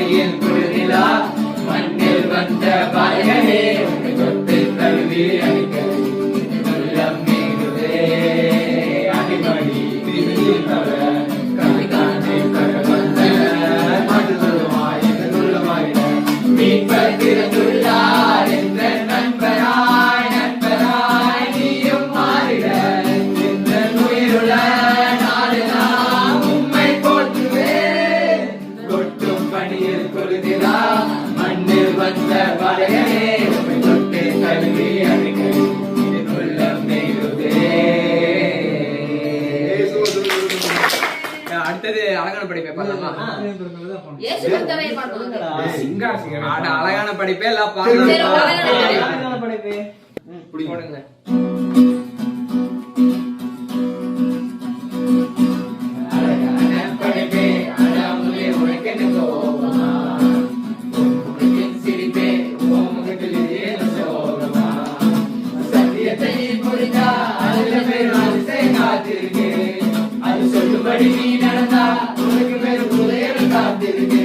பணியில் பொழுதிலா மண்ணில் வந்த பாயகனே உன்னை தொட்டு தழுவி அடிக்க உள்ளம் மீதுவே அடிமடி திருத்தவ கவிதானே கரவந்த மாட்டு சொல்லுமாய் என்று சொல்லுமாயிட மீட்பர் திறந்துள்ளார் என்ற நண்பராய் நண்பராய் நீயும் மாறிட என்ற உயிருள்ள நாடு நாம் உம்மை போற்றுவே கொட்டும் பணியில் பொழுதிலா மண்ணில் வந்த படையனே உம்மை தொட்டு தழுவி அடிக்க உள்ளம் நெய்துவே. அடுத்தது அழகான படிப்பை பார்த்தோமா? அழகான படிப்பே எல்லாம் பாருங்க. போடுங்க. அது சொல்லும்படி நீ நடந்தா உனக்கு பெரும் புதையல் காத்திருக்கு.